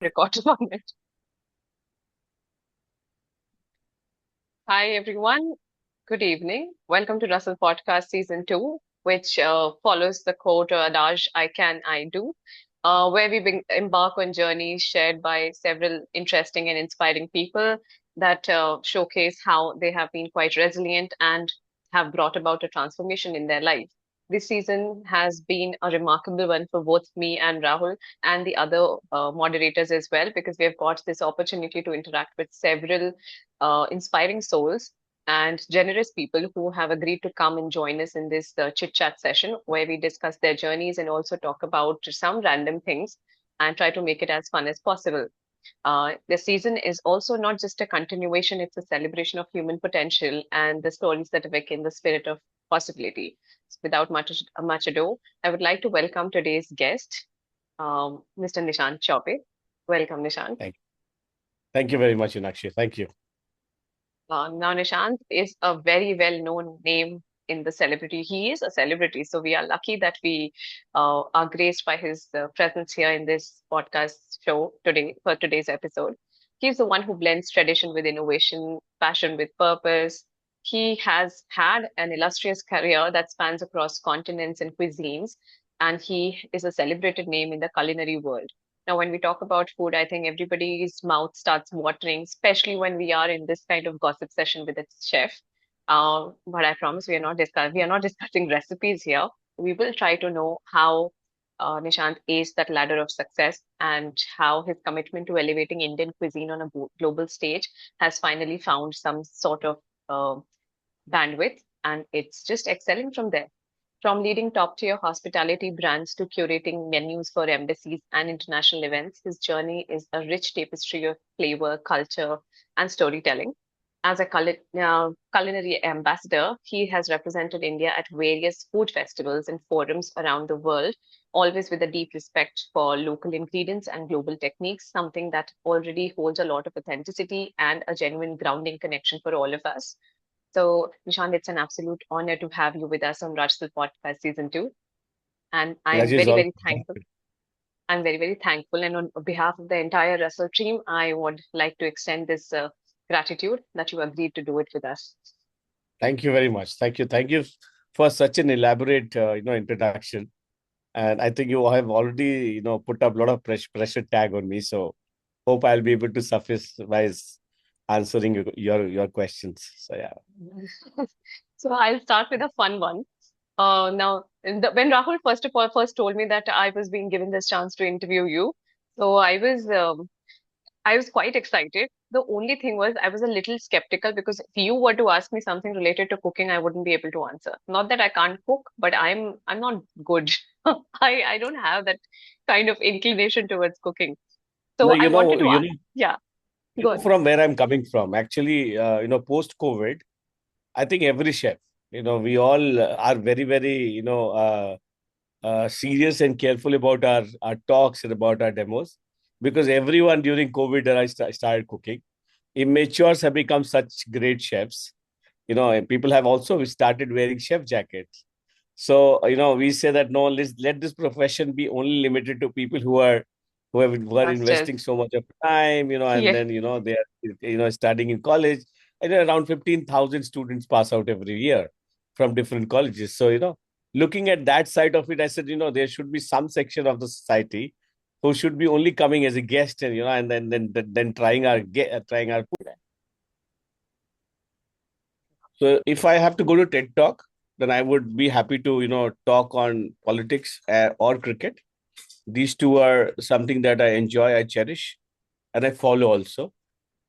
Record on it. Hi, everyone. Good evening. Welcome to Rustle Podcast Season 2, which follows the quote or adage, I can, I do, where we embark on journeys shared by several interesting and inspiring people that showcase how they have been quite resilient and have brought about a transformation in their life. This season has been a remarkable one for both me and Rahul and the other moderators as well, because we have got this opportunity to interact with several inspiring souls and generous people who have agreed to come and join us in this chit chat session where we discuss their journeys and also talk about some random things and try to make it as fun as possible. The season is also not just a continuation, it's a celebration of human potential and the stories that awaken the spirit of possibility. So without much ado, I would like to welcome today's guest, Mr. Nishant Choubey. Welcome, Nishant. Thank, thank you very much, Unakshi. Thank you. Now, Nishant is a very well-known name in the celebrity. He is a celebrity, so we are lucky that we are graced by his presence here in this podcast show today for today's episode. He's the one who blends tradition with innovation, passion with purpose. He has had an illustrious career that spans across continents and cuisines, and he is a celebrated name in the culinary world. Now, when we talk about food, I think everybody's mouth starts watering, especially when we are in this kind of gossip session with a chef. But I promise we are not discussing recipes here. We will try to know how Nishant aced that ladder of success and how his commitment to elevating Indian cuisine on a global stage has finally found some sort of uh, bandwidth, and it's just excelling from there. From leading top tier hospitality brands to curating menus for embassies and international events, his journey is a rich tapestry of flavor, culture, and storytelling. As a culinary ambassador, he has represented India at various food festivals and forums around the world, always with a deep respect for local ingredients and global techniques, something that already holds a lot of authenticity and a genuine grounding connection for all of us. So, Nishant, it's an absolute honor to have you with us on Rustle Podcast Season 2. And I'm Pleasure is very, all. very thankful. I'm very, very thankful. And on behalf of the entire Russell team, I would like to extend this gratitude that you agreed to do it with us. Thank you very much. Thank you. Thank you for such an elaborate, introduction. And I think you have already, put up a lot of pressure tag on me. So hope I'll be able to suffice by answering your questions. So yeah. So I'll start with a fun one. When Rahul first of all first told me that I was being given this chance to interview you, so I was quite excited. The only thing was I was a little skeptical because if you were to ask me something related to cooking, I wouldn't be able to answer. Not that I can't cook, but I'm not good. I don't have that kind of inclination towards cooking. No, So I wanted to ask. Yeah, you go know on. from where I'm coming from. Actually, post COVID, I think every chef, we all are very, very, serious and careful about our talks and about our demos because everyone during COVID era started cooking. Immatures have become such great chefs. And people have also started wearing chef jackets. So, we say that no, let this profession be only limited to people who are investing Masters. so much of time, and Yeah, then, they are, studying in college. And around 15,000 students pass out every year from different colleges. So, looking at that side of it, I said, there should be some section of the society who should be only coming as a guest and, and then trying our food. So if I have to go to TED Talk, then I would be happy to, talk on politics or cricket. These two are something that I enjoy, I cherish, and I follow also.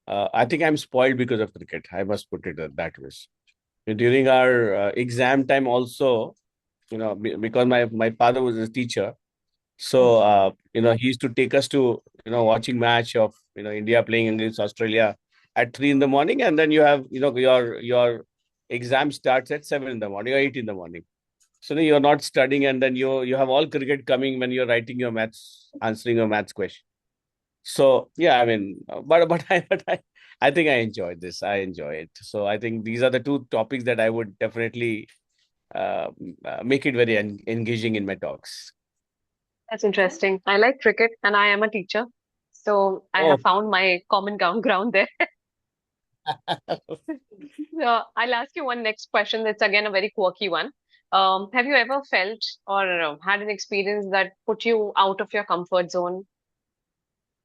I think I'm spoiled because of cricket. I must put it that way. During our exam time also, because my father was a teacher, so he used to take us to watching match of India playing against Australia at 3 in the morning, and then you have your exam starts at 7 in the morning or 8 in the morning. So then you're not studying, and then you have all cricket coming when you're writing your maths, answering your maths question. So yeah, I mean, I think I enjoyed this. I enjoy it. So I think these are the two topics that I would definitely make it very engaging in my talks. that's interesting. I like cricket and I am a teacher. So I have Oh, found my common ground there. I'll ask you one next question. That's again a very quirky one. Have you ever felt or had an experience that put you out of your comfort zone?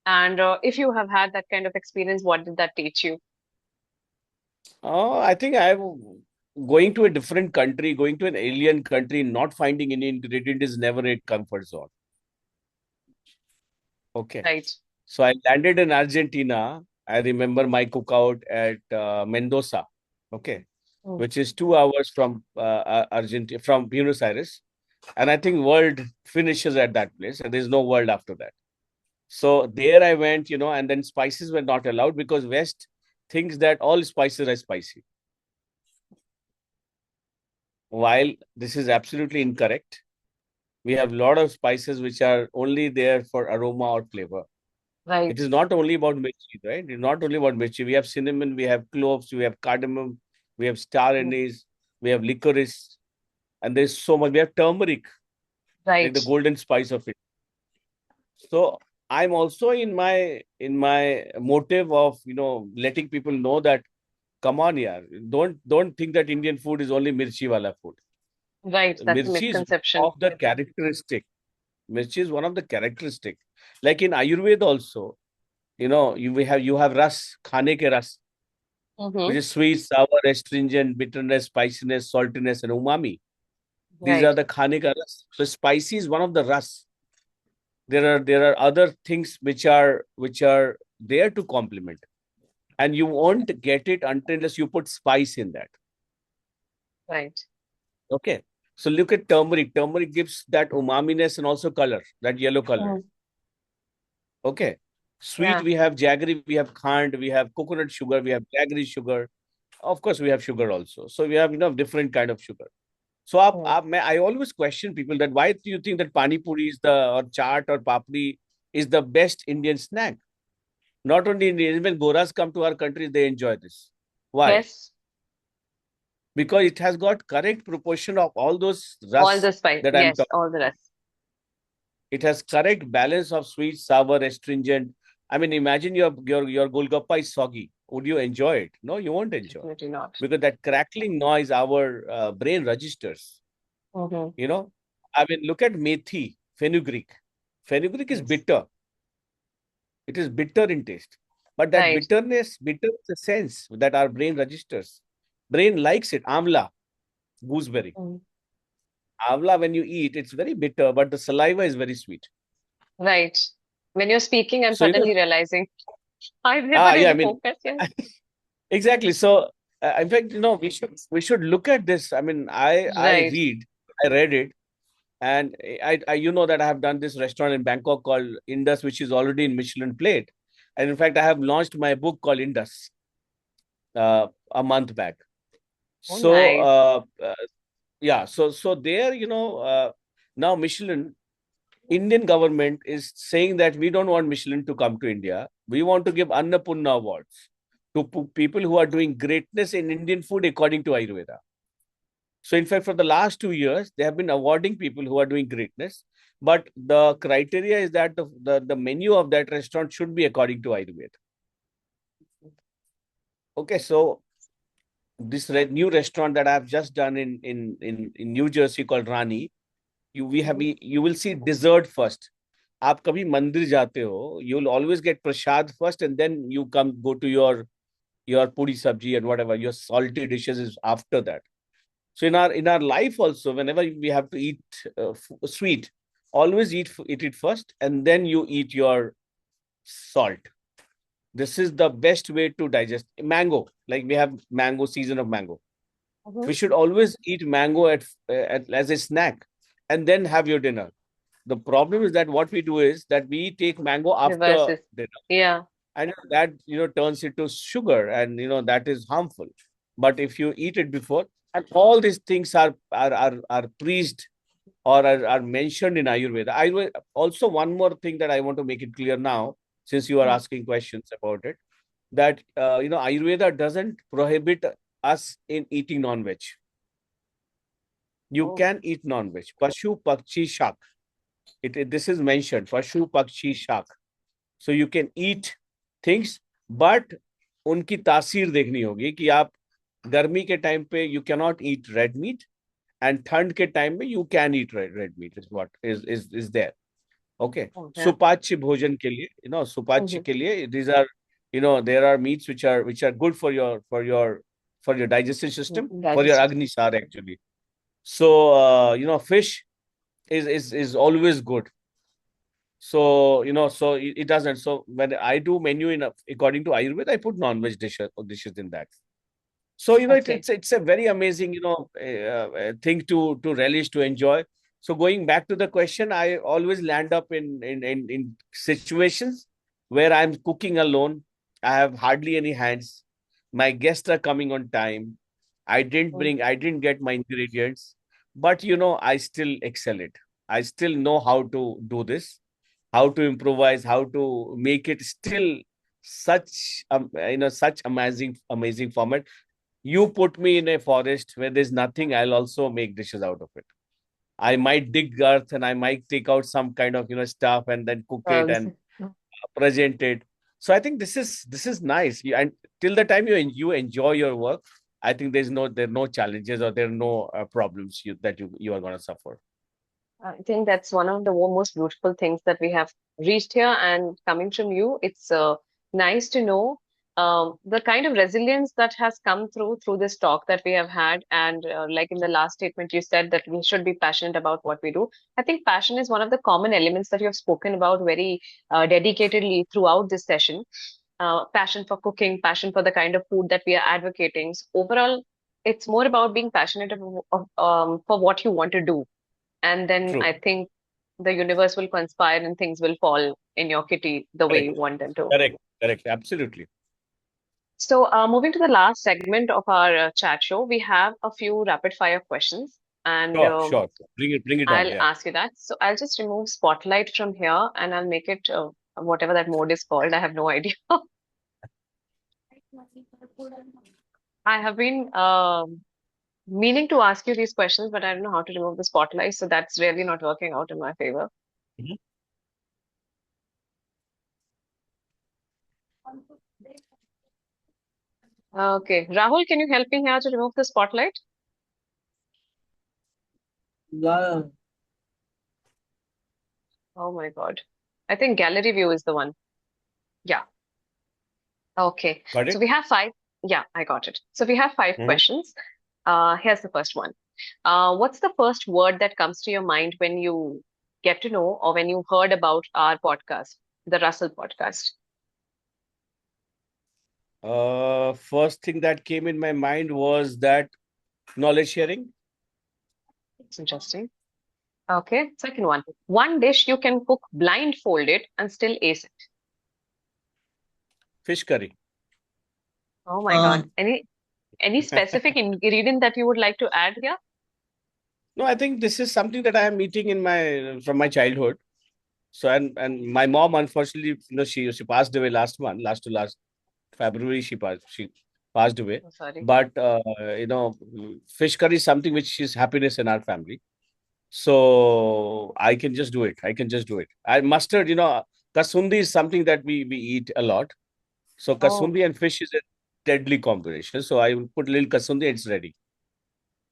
And if you have had that kind of experience, what did that teach you? I think I'm going to a different country, going to an alien country, not finding any ingredient is never a comfort zone. Okay. Right. So I landed in Argentina. I remember my cookout at Mendoza. Okay. Mm. Which is 2 hours from Argentina, from Buenos Aires. And I think world finishes at that place, and there's no world after that. So there I went, and then spices were not allowed because West thinks that all spices are spicy. While this is absolutely incorrect, we have a lot of spices which are only there for aroma or flavor. It Right. is not only about mirchi, right? It's not only about mirchi. We have cinnamon, we have cloves, we have cardamom, we have star Mm. anise, we have licorice, and there's so much. We have turmeric, like Right. the golden spice of it. So I'm also in my motive of letting people know that come on, yeah, don't think that Indian food is only mirchi wala food. Right. That's a Mirchi is one misconception. of the characteristic. Mirchi is one of the characteristic. Like in Ayurveda also, you have ras, khane ke ras, which Mm-hmm. is sweet, sour, astringent, bitterness, spiciness, saltiness, and umami. These are Right. the khane ka ras. So spicy is one of the ras. There are other things which are there to complement, and you won't get it unless you put spice in that. Right. Okay. So look at turmeric. Turmeric gives that umaminess and also color, that yellow color. Mm. Okay. Sweet, Yeah. we have jaggery, we have khand, we have coconut sugar, we have jaggery sugar. Of course, we have sugar also. So we have different kind of sugar. So Mm. I always question people that why do you think that pani puri is or chaat or papri is the best Indian snack? Not only Indian, when Goras come to our country, they enjoy this. Why? Yes. Because it has got correct proportion of all those All ras the spice. that I'm Yes. talking. All the rest. It has correct balance of sweet, sour, astringent. I mean, imagine your golgappa is soggy. Would you enjoy it? No, you won't enjoy Definitely not. because that crackling noise our brain registers. Mm-hmm. You know, I mean, look at methi, fenugreek. Fenugreek is Yes. bitter. It is bitter in taste, but that Right. bitter is a sense that our brain registers. Brain likes it. Amla, gooseberry. Mm. Amla, when you eat, it's very bitter, but the saliva is very sweet. Right. When you're speaking, I'm So, suddenly realizing I've never yeah, I really mean, focused. Yes. exactly. So, in fact, we should look at this. I mean, Right. I read it, and I you know that I have done this restaurant in Bangkok called Indus, which is already in Michelin plate, and in fact, I have launched my book called Indus a month back. Oh, So, nice. yeah, so there, now Michelin Indian government is saying that we don't want Michelin to come to India. We want to give Annapurna awards to people who are doing greatness in Indian food according to Ayurveda. So, in fact, for the last 2 years, they have been awarding people who are doing greatness. But the criteria is that the menu of that restaurant should be according to Ayurveda. Okay, so this new restaurant that I have just done in New Jersey called Rani, Mhm. you will see dessert first. आप कभी मंदिर जाते हो, you will always get prasad first, and then you go to your puri sabji and whatever your salty dishes is after that. So in our life also, whenever we have to eat sweet, always eat it first, and then you eat your salt. This is the best way to digest mango. Like we have mango season of mango. We Mhm. should always eat mango as a snack, and then have your dinner. The problem is that what we do is that we take mango after Reverses. dinner, Yeah. and that turns into sugar, and that is harmful. But if you eat it before, and all these things are preached or are mentioned in Ayurveda. Also, one more thing that I want to make it clear now, since you are Mm. asking questions about it, that Ayurveda doesn't prohibit us in eating non-veg. You Oh, can eat non-veg. Pashu, Pakshi, Shak. This is mentioned. Pashu, Pakshi, Shak. So you can eat things, but उनकी तासीर देखनी होगी कि आप गर्मी के time पे you cannot eat red meat, and ठंड के टाइम में you can eat red meat is what is there. Okay. Okay. सुपाच्य भोजन के लिए, सुपाच्य Mm-hmm. के लिए, these are, there are meats which are good for your digestive system, for your Digestive. agnisar actually. So fish is always good. So it doesn't. So when I do menu according to Ayurveda, I put non-veg dishes in that. So Okay. it's a very amazing thing to relish, to enjoy. So going back to the question, I always land up in situations where I'm cooking alone. I have hardly any hands. My guests are coming on time. I didn't get my ingredients, but I still excel it. I still know how to do this, how to improvise, how to make it still such amazing format. You put me in a forest where there's nothing, I'll also make dishes out of it. I might dig earth and I might take out some kind of stuff and then cook it Herbs. and present it. So I think this is nice. And till the time you enjoy your work, I think there are no challenges, or there are no problems that you are going to suffer. I think that's one of the most beautiful things that we have reached here. And coming from you, it's nice to know the kind of resilience that has come through this talk that we have had. And like in the last statement, you said that we should be passionate about what we do. I think passion is one of the common elements that you have spoken about very dedicatedly throughout this session. Passion for cooking, passion for the kind of food that we are advocating. So overall, it's more about being passionate for what you want to do, and then True. I think the universe will conspire and things will fall in your kitty the way you Correct. want them to. Correct. Absolutely. So, moving to the last segment of our chat show, we have a few rapid fire questions, and Sure. Bring it on. I'll Yeah. ask you that. So, I'll just remove spotlight from here and I'll make it whatever that mode is called. I have no idea. I have been meaning to ask you these questions, but I don't know how to remove the spotlight, so that's really not working out in my favor. Mhm. Okay, Rahul, can you help me here to remove the spotlight? Yeah, Oh my God. I think gallery view is the one. Yeah. Okay. Got So it? we have five. Yeah, I got it. So we have five Mhm. questions. Here's the first one. What's the first word that comes to your mind when you get to know or when you heard about our podcast, the Rustle podcast? First thing that came in my mind was that knowledge sharing. It's interesting. Okay. Second one. One dish you can cook blindfolded and still ace it. Fish curry. Oh my uh, God. Any specific ingredient that you would like to add here? No, I think this is something that I am eating from my childhood. So and my mom, unfortunately, she passed away last to last February. She passed away. Oh, sorry. But fish curry is something which is happiness in our family. So I can just do it. I can just do it. I mustard, kasundi is something that we eat a lot. So Oh, kasundi and fish is a deadly combination. So I will put a little kasundi, it's ready.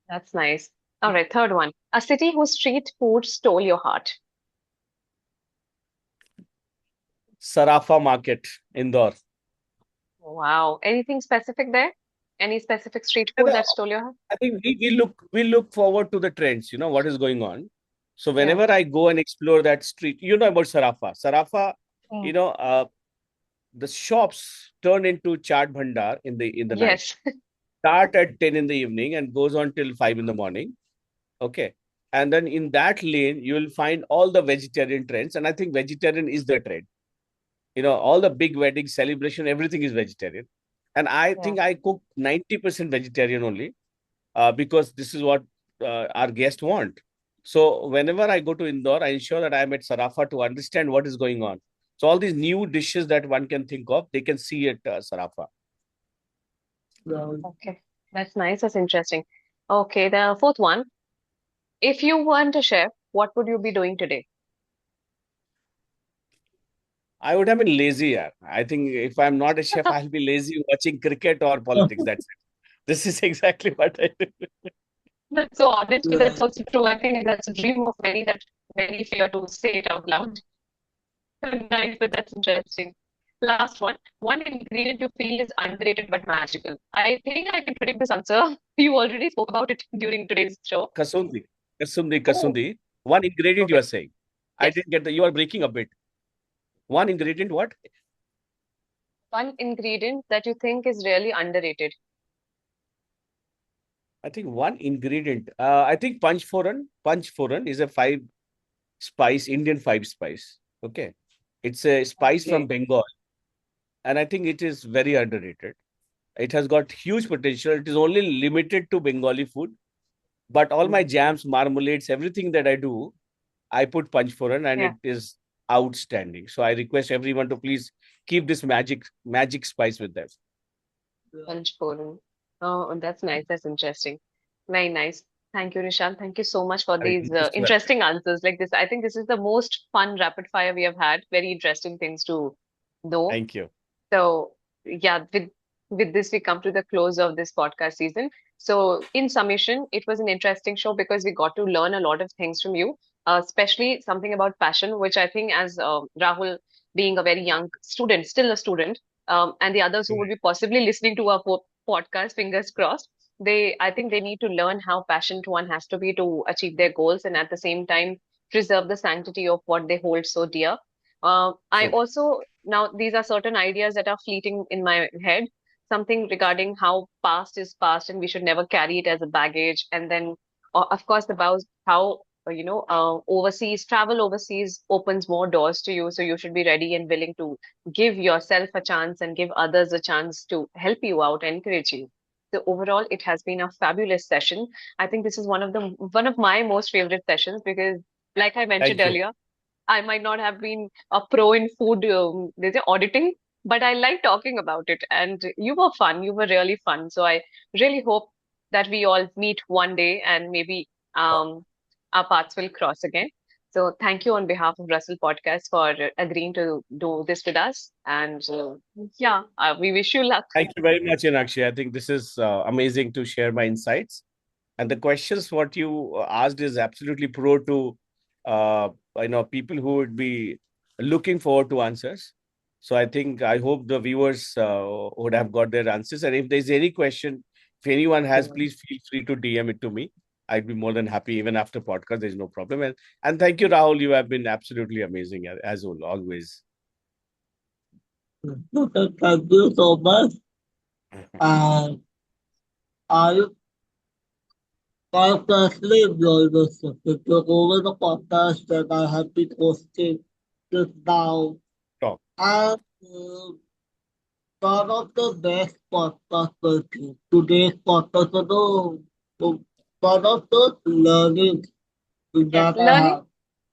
that's nice. All right, third one. A city whose street food stole your heart. Sarafa Market, Indore. Wow. Anything specific there? Any specific street And, food that stole your heart? I think we look forward to the trends, what is going on. So Yeah. whenever I go and explore that street, you know about Sarafa. Sarafa, you Mm. know, the shops turn into chaat bhandar in the night. Yes. Start at 10 in the evening and goes on till 5 in the morning. Okay. And then in that lane, you will find all the vegetarian trends. And I think vegetarian is the trend. All the big wedding celebration, everything is vegetarian. And I Yeah. think I cook 90% vegetarian only, because this is what our guests want. So whenever I go to Indore, I ensure that I'm at Sarafa to understand what is going on. So all these new dishes that one can think of, they can see at Sarafa. Rahul. Okay. That's nice. That's interesting. Okay, the fourth one. If you weren't a chef, what would you be doing today? I would have been lazy. Yeah. I think if I'm not a chef, I'll be lazy watching cricket or politics. That's it. This is exactly what I do. That's so honest, but that's Right. also true. I think that's a dream of many that many fear to say it out loud. Nice, but that's interesting. Last one. One ingredient you feel is underrated but magical. I think I can predict this answer. You already spoke about it during today's show. Kasundi. Kasundi, Oh, Kasundi. One ingredient you okay. are saying. I Yes. didn't get you are breaking a bit. One ingredient, what? One ingredient that you think is really underrated. I think one ingredient. I think Panch Foran. Panch Foran is a five spice, Indian five spice. Okay. It's a spice from Okay. Bengal. And I think it is very underrated. It has got huge potential. It is only limited to Bengali food. But all my jams, marmalades, everything that I do, I put Panch Foran and Yeah. it is outstanding. So I request everyone to please keep this magic spice with them. Panchphoran. Oh, that's nice. That's interesting. Very nice. Thank you, Nishant. Thank you so much for I these most welcome. interesting answers like this. I think this is the most fun rapid fire we have had. Very interesting things to know. Thank you. So yeah, with this we come to the close of this podcast season. So in summation, it was an interesting show because we got to learn a lot of things from you, especially something about passion, which I think as Rahul being a very young student, still a student, and the others who would be possibly listening to our podcast, fingers crossed, I think they need to learn how passionate one has to be to achieve their goals and at the same time preserve the sanctity of what they hold so dear. I True. also now these are certain ideas that are fleeting in my head. Something regarding how past is past and we should never carry it as a baggage. And then, of course, about how overseas travel overseas opens more doors to you. So you should be ready and willing to give yourself a chance and give others a chance to help you out, encourage you. So overall, it has been a fabulous session. I think this is one of my most favorite sessions because, like I mentioned Thank you. earlier, I might not have been a pro in food, there's a auditing, but I like talking about it. And you were fun. You were really fun. So I really hope that we all meet one day and maybe our paths will cross again. So thank you on behalf of Russell Podcast for agreeing to do this with us. And yeah, we wish you luck. Thank you very much, Inakshi. I think this is amazing to share my insights. And the questions what you asked is absolutely pro to people who would be looking forward to answers. So I hope the viewers would have got their answers. And if there's any question, if anyone has, please feel free to DM it to me. I'd be more than happy even after podcast. There's no problem. And thank you, Rahul. You have been absolutely amazing as always. Thank you so much. And I I personally enjoyed this. It took over the podcast that I have been hosting just now. Talk. And one of the best podcasts with you. Today's podcast was one of the learning Yes, that I learning. have.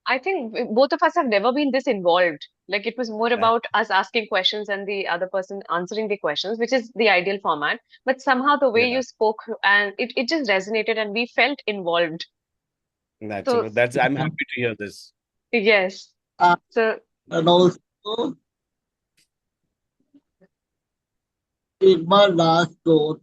I think both of us have never been this involved. Like it was more Uh, about us asking questions and the other person answering the questions, which is the ideal format. But somehow the way yeah, you spoke and it just resonated and we felt involved. So naturally. I'm happy to hear this. yes. And, So and also, in my last note,